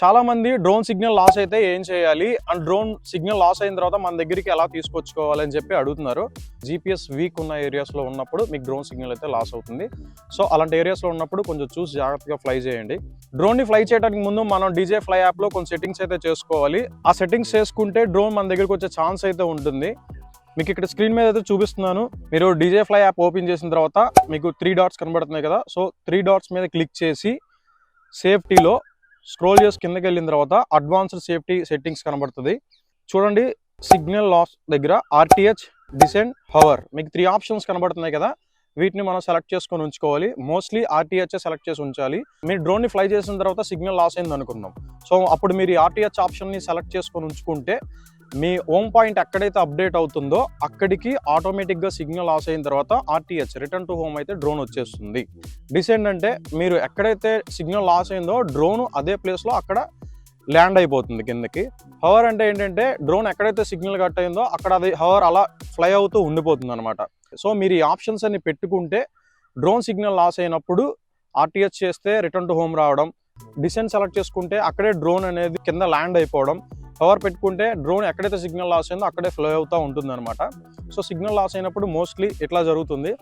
చాలా మంది drone signal loss అయితే ఏం చేయాలి అండ్ డ్రోన్ సిగ్నల్ లాస్ అయిన తర్వాత మన దగ్గరికి ఎలా తీసుకొచ్చుకోవాలి అని చెప్పి అడుగుతున్నారు. జీపీఎస్ వీక్ ఉన్న ఏరియాస్లో ఉన్నప్పుడు మీకు డ్రోన్ సిగ్నల్ అయితే లాస్ అవుతుంది. సో అలాంటి ఏరియాస్లో ఉన్నప్పుడు కొంచెం చూసి జాగ్రత్తగా ఫ్లై చేయండి. డ్రోన్ని ఫ్లై చేయడానికి ముందు మనం డీజే ఫ్లై యాప్లో కొన్ని సెట్టింగ్స్ అయితే చేసుకోవాలి. ఆ సెట్టింగ్స్ చేసుకుంటే డ్రోన్ మన దగ్గరికి వచ్చే ఛాన్స్ అయితే ఉంటుంది. మీకు ఇక్కడ స్క్రీన్ మీద అయితే చూపిస్తున్నాను. మీరు డీజే ఫ్లై యాప్ ఓపెన్ చేసిన తర్వాత మీకు 3 డాట్స్ కనబడుతున్నాయి కదా. సో 3 డాట్స్ మీద క్లిక్ చేసి సేఫ్టీలో స్క్రోల్ చేసి కిందకి వెళ్ళిన తర్వాత అడ్వాన్స్డ్ సేఫ్టీ సెట్టింగ్స్ కనబడుతుంది. చూడండి, సిగ్నల్ లాస్ దగ్గర ఆర్టీహెచ్, డిసెంట్, హవర్ మీకు 3 ఆప్షన్స్ కనబడుతున్నాయి కదా. వీటిని మనం సెలెక్ట్ చేసుకొని ఉంచుకోవాలి. మోస్ట్లీ ఆర్టీహెచ్ సెలెక్ట్ చేసి ఉంచాలి. మీరు డ్రోన్ని ఫ్లై చేసిన తర్వాత సిగ్నల్ లాస్ అయింది అనుకుందాం. సో అప్పుడు మీరు ఆర్టీహెచ్ ఆప్షన్ని సెలెక్ట్ చేసుకొని ఉంచుకుంటే మీ హోమ్ పాయింట్ ఎక్కడైతే అప్డేట్ అవుతుందో అక్కడికి ఆటోమేటిక్గా సిగ్నల్ లాస్ అయిన తర్వాత ఆర్టీహెచ్ రిటర్న్ టు హోమ్ అయితే డ్రోన్ వచ్చేస్తుంది. డిసెండ్ అంటే మీరు ఎక్కడైతే సిగ్నల్ లాస్ అయిందో డ్రోన్ అదే ప్లేస్లో అక్కడ ల్యాండ్ అయిపోతుంది కిందకి. హవర్ అంటే ఏంటంటే డ్రోన్ ఎక్కడైతే సిగ్నల్ కట్ అయిందో అక్కడ అది హవర్ అలా ఫ్లై అవుతూ ఉండిపోతుంది అనమాట. సో మీరు ఈ ఆప్షన్స్ అన్ని పెట్టుకుంటే డ్రోన్ సిగ్నల్ లాస్ అయినప్పుడు ఆర్టీహెచ్ చేస్తే రిటర్న్ టు హోమ్ రావడం, డిసెంట్ సెలెక్ట్ చేసుకుంటే అక్కడే డ్రోన్ అనేది కింద ల్యాండ్ అయిపోవడం, పవర్ పెట్టుకుంటే డ్రోన్ ఎక్కడైతే సిగ్నల్ లాస్ అయిందో అక్కడే ఫ్లో అవుతూ ఉంటుంది అనమాట. సో సిగ్నల్ లాస్ అయినప్పుడు మోస్ట్లీ ఇట్లా జరుగుతుంది.